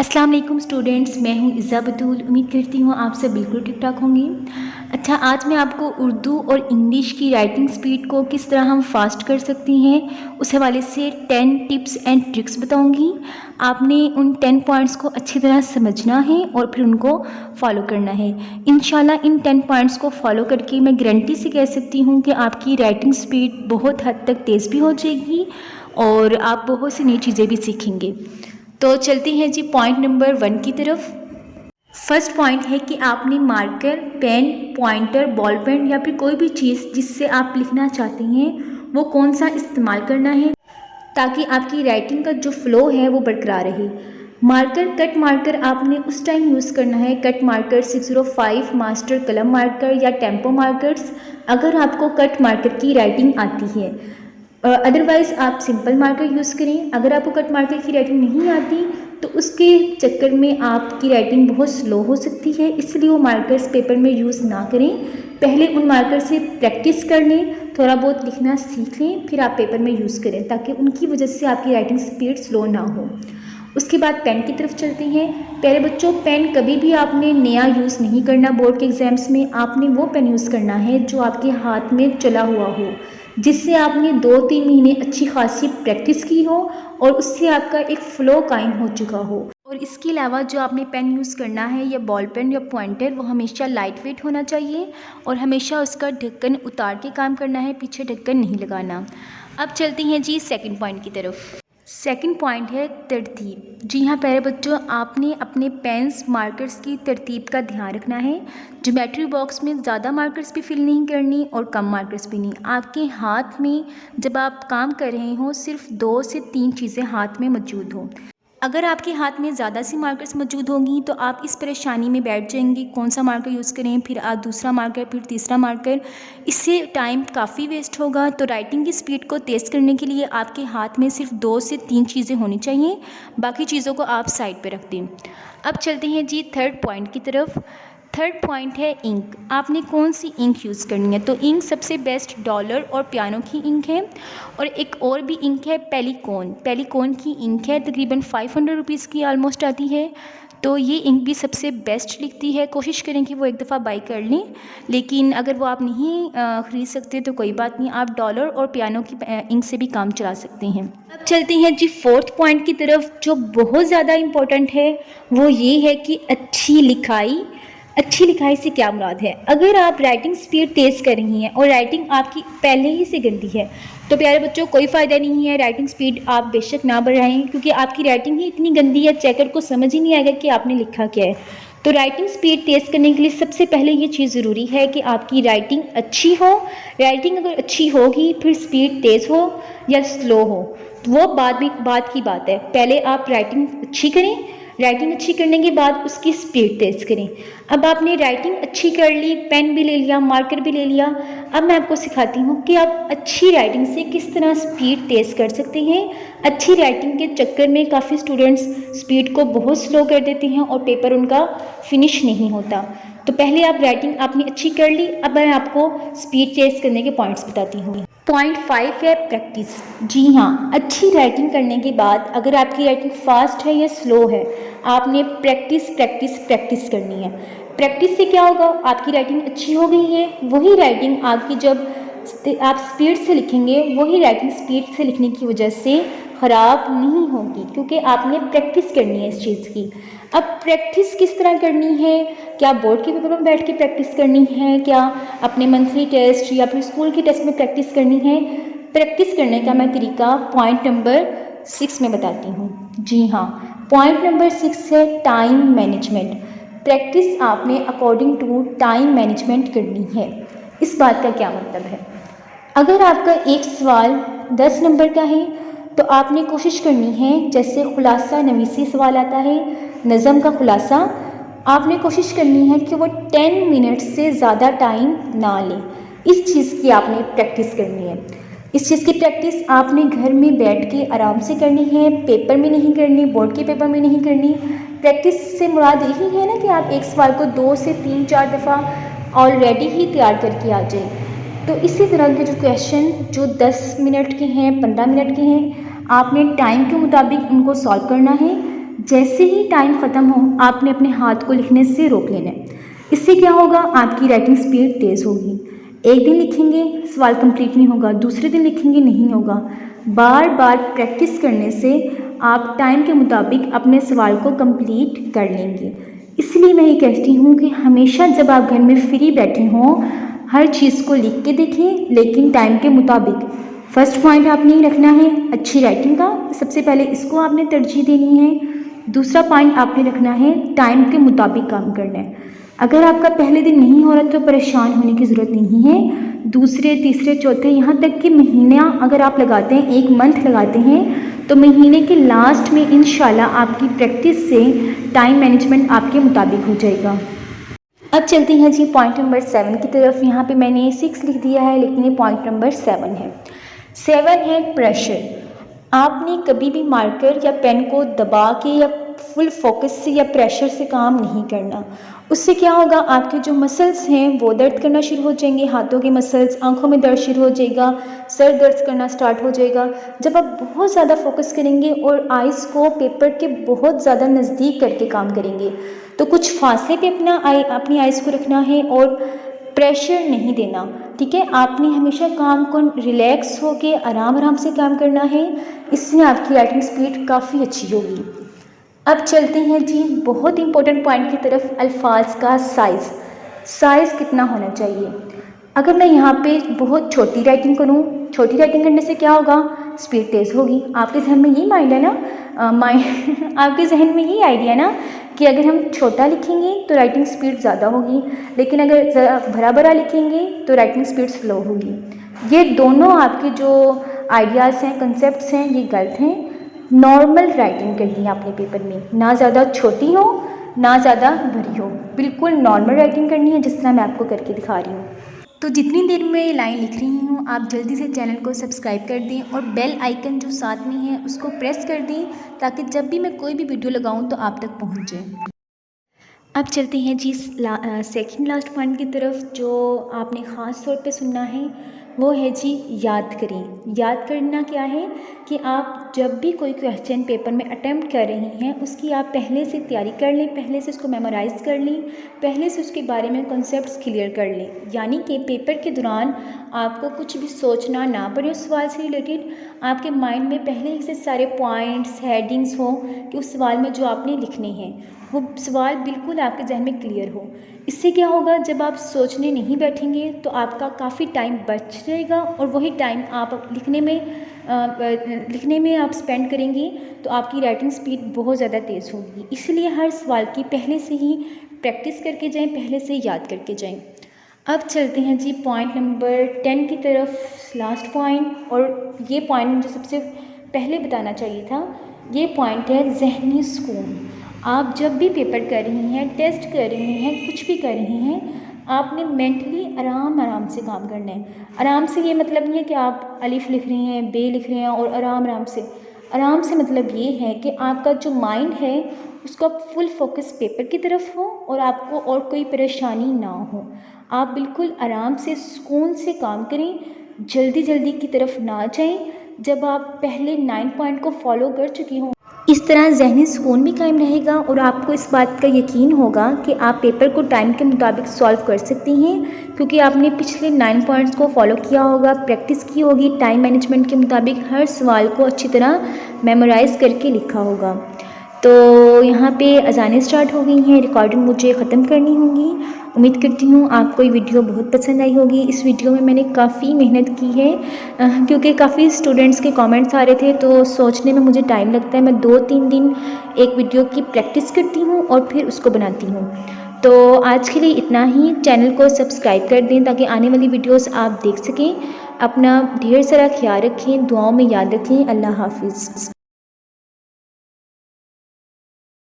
अस्सलाम वालेकुम स्टूडेंट्स, मैं हूं इज़्ज़ा बतूल। उम्मीद करती हूं आप सब बिल्कुल ठीक ठाक होंगे। अच्छा, आज मैं आपको उर्दू और इंग्लिश की राइटिंग स्पीड को किस तरह हम फास्ट कर सकती हैं उस हवाले से 10 टिप्स एंड ट्रिक्स बताऊंगी। आपने उन 10 पॉइंट्स को अच्छी तरह समझना है और फिर उनको फॉलो करना है। इंशाल्लाह इन 10 पॉइंट्स को फॉलो करके मैं गारंटी से कह सकती हूँ कि आपकी राइटिंग स्पीड बहुत हद तक तेज़ भी हो जाएगी और आप बहुत सी नई चीज़ें भी सीखेंगे। तो चलते हैं जी पॉइंट नंबर 1 की तरफ। फर्स्ट पॉइंट है कि आपने marker, pen, pointer, ball pen या फिर कोई भी चीज़ जिससे आप लिखना चाहते हैं वो कौन सा इस्तेमाल करना है ताकि आपकी राइटिंग का जो फ्लो है वो बरकरार रहे। मार्कर, कट मार्कर आपने उस टाइम यूज़ करना है। कट मार्कर 605, मास्टर कलम मार्कर या टेम्पो मार्कर्स अगर आपको कट मार्कर की राइटिंग आती है। अदरवाइज़ आप सिंपल मार्कर यूज़ करें। अगर आपको कट मार्कर की राइटिंग नहीं आती तो उसके चक्कर में आपकी राइटिंग बहुत स्लो हो सकती है, इसलिए वो मार्कर्स पेपर में यूज़ ना करें। पहले उन मार्कर से प्रैक्टिस कर लें, थोड़ा बहुत लिखना सीख लें, फिर आप पेपर में यूज़ करें ताकि उनकी वजह से आपकी राइटिंग स्पीड स्लो ना हो। उसके बाद पेन की तरफ चलते हैं। प्यारे बच्चों, पेन कभी भी आपने नया यूज़ नहीं करना। बोर्ड के एग्ज़ाम्स में आपने वो पेन यूज़ करना है जो आपके हाथ में चला हुआ हो, जिससे आपने 2-3 महीने अच्छी खासी प्रैक्टिस की हो और उससे आपका एक फ़्लो कायम हो चुका हो। और इसके अलावा जो आपने पेन यूज़ करना है या बॉल पेन या पॉइंटर, वो हमेशा लाइट वेट होना चाहिए और हमेशा उसका ढक्कन उतार के काम करना है, पीछे ढक्कन नहीं लगाना। अब चलते हैं जी सेकंड पॉइंट की तरफ। सेकंड पॉइंट है तरतीब। जी हाँ प्यारे बच्चों, आपने अपने पेन्स मार्कर्स की तरतीब का ध्यान रखना है। ज्योमेट्री बॉक्स में ज़्यादा मार्कर्स भी फिल नहीं करनी और कम मार्कर्स भी नहीं। आपके हाथ में जब आप काम कर रहे हो सिर्फ 2 से 3 चीज़ें हाथ में मौजूद हों। अगर आपके हाथ में ज़्यादा सी मार्कर्स मौजूद होंगी तो आप इस परेशानी में बैठ जाएंगे कौन सा मार्कर यूज़ करें, फिर आप दूसरा मार्कर, फिर तीसरा मार्कर। इससे टाइम काफ़ी वेस्ट होगा। तो राइटिंग की स्पीड को तेज़ करने के लिए आपके हाथ में सिर्फ 2 से 3 चीज़ें होनी चाहिए, बाकी चीज़ों को आप साइड पे रख दें। अब चलते हैं जी थर्ड पॉइंट की तरफ। थर्ड पॉइंट है इंक। आपने कौन सी इंक यूज़ करनी है? तो इंक सबसे बेस्ट डॉलर और पियानो की इंक है और एक और भी इंक है पेलिकॉन। पेलिकॉन की इंक है, तकरीबन 500 रुपीज़ की ऑलमोस्ट आती है। तो ये इंक भी सबसे बेस्ट लिखती है। कोशिश करें कि वो एक दफ़ा बाई कर लें, लेकिन अगर वो आप नहीं ख़रीद सकते तो कोई बात नहीं, आप डॉलर और पियानो की इंक से भी काम चला सकते हैं। अब चलते हैं जी फोर्थ पॉइंट की तरफ, जो बहुत ज़्यादा इम्पोर्टेंट है। वो ये है कि अच्छी लिखाई। अच्छी लिखाई से क्या मुराद है? अगर आप राइटिंग स्पीड तेज़ कर रही हैं और राइटिंग आपकी पहले ही से गंदी है तो प्यारे बच्चों कोई फ़ायदा नहीं है। राइटिंग स्पीड आप बेशक ना बढ़ाएं, क्योंकि आपकी राइटिंग ही इतनी गंदी है, चेकर को समझ ही नहीं आएगा कि आपने लिखा क्या है। तो राइटिंग स्पीड तेज़ करने के लिए सबसे पहले ये चीज़ ज़रूरी है कि आपकी राइटिंग अच्छी हो। राइटिंग अगर अच्छी होगी फिर स्पीड तेज़ हो या स्लो हो तो वो बात की बात है। पहले आप राइटिंग अच्छी करें, राइटिंग अच्छी करने के बाद उसकी स्पीड तेज़ करें। अब आपने राइटिंग अच्छी कर ली, पेन भी ले लिया, मार्कर भी ले लिया। अब मैं आपको सिखाती हूँ कि आप अच्छी राइटिंग से किस तरह स्पीड तेज़ कर सकते हैं। अच्छी राइटिंग के चक्कर में काफ़ी स्टूडेंट्स स्पीड को बहुत स्लो कर देते हैं और पेपर उनका फिनिश नहीं होता। तो पहले आप राइटिंग आपने अच्छी कर ली, अब मैं आपको स्पीड तेज़ करने के पॉइंट्स बताती हूँ। पॉइंट 5 है प्रैक्टिस। जी हाँ, अच्छी राइटिंग करने के बाद अगर आपकी राइटिंग फास्ट है या स्लो है, आपने प्रैक्टिस प्रैक्टिस प्रैक्टिस करनी है। प्रैक्टिस से क्या होगा? आपकी राइटिंग अच्छी हो गई है, वही राइटिंग आपकी जब आप स्पीड से लिखेंगे वही राइटिंग स्पीड से लिखने की वजह से ख़राब नहीं होगी, क्योंकि आपने प्रैक्टिस करनी है इस चीज़ की। अब प्रैक्टिस किस तरह करनी है? क्या बोर्ड के पेपर में बैठ के प्रैक्टिस करनी है, क्या अपने मंथली टेस्ट या फिर स्कूल के टेस्ट में प्रैक्टिस करनी है? प्रैक्टिस करने का मैं तरीका पॉइंट नंबर 6 में बताती हूँ। जी हाँ, पॉइंट नंबर 6 है टाइम मैनेजमेंट। प्रैक्टिस आपने अकॉर्डिंग टू टाइम मैनेजमेंट करनी है। इस बात का क्या मतलब है? अगर आपका एक सवाल 10 नंबर का है तो आपने कोशिश करनी है, जैसे खुलासा नवीसी सवाल आता है, नज़म का खुलासा, आपने कोशिश करनी है कि वो 10 मिनट से ज़्यादा टाइम ना लें। इस चीज़ की आपने प्रैक्टिस करनी है। इस चीज़ की प्रैक्टिस आपने घर में बैठ के आराम से करनी है, पेपर में नहीं करनी, बोर्ड के पेपर में नहीं करनी। प्रैक्टिस से मुराद यही है ना कि आप एक सवाल को 2 से 3-4 दफ़ा ऑलरेडी ही तैयार करके आ जाए। तो इसी तरह के जो क्वेश्चन जो 10 मिनट के हैं, 15 मिनट के हैं, आपने टाइम के मुताबिक उनको सॉल्व करना है। जैसे ही टाइम ख़त्म हो आपने अपने हाथ को लिखने से रोक लेना है। इससे क्या होगा, आपकी राइटिंग स्पीड तेज़ होगी। एक दिन लिखेंगे सवाल कंप्लीट नहीं होगा, दूसरे दिन लिखेंगे नहीं होगा। बार बार प्रैक्टिस करने से आप टाइम के मुताबिक अपने सवाल को कंप्लीट कर लेंगे। इसलिए मैं ये कहती हूँ कि हमेशा जब आप घर में फ्री बैठे हों हर चीज़ को लिख के देखें, लेकिन टाइम के मुताबिक। फर्स्ट पॉइंट आपने ही रखना है अच्छी राइटिंग का, सबसे पहले इसको आपने तरजीह देनी है। दूसरा पॉइंट आपने रखना है टाइम के मुताबिक काम करना है। अगर आपका पहले दिन नहीं हो रहा तो परेशान होने की ज़रूरत नहीं है। दूसरे तीसरे चौथे यहाँ तक कि महीना अगर आप लगाते हैं, एक मंथ लगाते हैं, तो महीने के लास्ट में इंशाल्लाह आपकी प्रैक्टिस से टाइम मैनेजमेंट आपके मुताबिक हो जाएगा। अब चलते हैं जी पॉइंट नंबर 7 की तरफ। यहाँ पे मैंने 6 लिख दिया है, लेकिन ये पॉइंट नंबर 7 है। 7 है प्रेशर। आपने कभी भी मार्कर या पेन को दबा के या फुल फोकस से या प्रेशर से काम नहीं करना। उससे क्या होगा, आपके जो मसल्स हैं वो दर्द करना शुरू हो जाएंगे, हाथों के मसल्स, आंखों में दर्द शुरू हो जाएगा, सर दर्द करना स्टार्ट हो जाएगा। जब आप बहुत ज़्यादा फोकस करेंगे और आइज़ को पेपर के बहुत ज़्यादा नज़दीक करके काम करेंगे, तो कुछ फासले पे अपनी आइज़ को रखना है और प्रेशर नहीं देना। ठीक है, आपने हमेशा काम को रिलैक्स होके आराम से काम करना है। इससे आपकी राइटिंग स्पीड काफ़ी अच्छी होगी। अब चलते हैं जी बहुत इंपॉर्टेंट पॉइंट की तरफ, अल्फाज का साइज़ कितना होना चाहिए। अगर मैं यहाँ पे बहुत छोटी राइटिंग करूँ, छोटी राइटिंग करने से क्या होगा, स्पीड तेज़ होगी। आपके जहन में यही माइंड है ना, आपके जहन में यही आइडिया ना कि अगर हम छोटा लिखेंगे तो राइटिंग स्पीड ज़्यादा होगी, लेकिन अगर ज़रा भरा भरा लिखेंगे तो राइटिंग स्पीड स्लो होगी। ये दोनों आपके जो आइडियाज़ हैं, कंसेप्ट्स हैं, ये गलत हैं। नॉर्मल राइटिंग करनी है अपने पेपर में, ना ज़्यादा छोटी हो ना ज़्यादा भरी हो, बिल्कुल नॉर्मल राइटिंग करनी है, जिस तरह मैं आपको करके दिखा रही हूँ। तो जितनी देर में ये लाइन लिख रही हूँ आप जल्दी से चैनल को सब्सक्राइब कर दें और बेल आइकन जो साथ में है उसको प्रेस कर दें, ताकि जब भी मैं कोई भी वीडियो लगाऊँ तो आप तक पहुँच जाए। अब चलते हैं जी सेकंड लास्ट पॉइंट की तरफ, जो आपने ख़ास तौर पे सुनना है वो है जी याद करें। याद करना क्या है कि आप जब भी कोई क्वेश्चन पेपर में अटेम्प्ट कर रही हैं उसकी आप पहले से तैयारी कर लें, पहले से उसको मेमोराइज़ कर लें, पहले से उसके बारे में कॉन्सेप्ट्स क्लियर कर लें। यानी कि पेपर के दौरान आपको कुछ भी सोचना ना पड़े उस सवाल से रिलेटेड, आपके माइंड में पहले ही से सारे पॉइंट्स, हेडिंग्स हों कि उस सवाल में जो आपने लिखने हैं वो सवाल बिल्कुल आपके जहन में क्लियर हो। इससे क्या होगा, जब आप सोचने नहीं बैठेंगे तो आपका काफ़ी टाइम बच जाएगा और वही टाइम आप लिखने में आप स्पेंड करेंगी तो आपकी राइटिंग स्पीड बहुत ज़्यादा तेज़ होगी। इसलिए हर सवाल की पहले से ही प्रैक्टिस करके जाएं, पहले से याद करके जाएं। अब चलते हैं जी पॉइंट नंबर 10 की तरफ, लास्ट पॉइंट। और ये पॉइंट मुझे सबसे पहले बताना चाहिए था। ये पॉइंट है ज़हनी सुकून। आप जब भी पेपर कर रही हैं, टेस्ट कर रही हैं, कुछ भी कर रही हैं, आपने मेंटली आराम से काम करना है। आराम से ये मतलब नहीं है कि आप अलिफ लिख रही हैं, बे लिख रही हैं और आराम से मतलब ये है कि आपका जो माइंड है उसका फुल फोकस पेपर की तरफ हो और आपको और कोई परेशानी ना हो। आप बिल्कुल आराम से सुकून से काम करें, जल्दी की तरफ ना जाएं। जब आप पहले 9 पॉइंट को फॉलो कर चुकी हों, इस तरह ज़हनी सुकून भी कायम रहेगा और आपको इस बात का यकीन होगा कि आप पेपर को टाइम के मुताबिक सॉल्व कर सकती हैं, क्योंकि आपने पिछले 9 पॉइंट्स को फॉलो किया होगा, प्रैक्टिस की होगी, टाइम मैनेजमेंट के मुताबिक हर सवाल को अच्छी तरह मेमोराइज़ करके लिखा होगा। तो यहाँ पे अज़ानें स्टार्ट हो गई हैं, रिकॉर्डिंग मुझे ख़त्म करनी होगी। उम्मीद करती हूँ आपको ये वीडियो बहुत पसंद आई होगी। इस वीडियो में मैंने काफ़ी मेहनत की है, क्योंकि काफ़ी स्टूडेंट्स के कमेंट्स आ रहे थे, तो सोचने में मुझे टाइम लगता है। मैं 2-3 दिन एक वीडियो की प्रैक्टिस करती हूँ और फिर उसको बनाती हूँ। तो आज के लिए इतना ही। चैनल को सब्सक्राइब कर दें ताकि आने वाली वीडियोज़ आप देख सकें। अपना ढेर सारा ख्याल रखें, दुआओं में याद रखें। अल्लाह हाफिज़।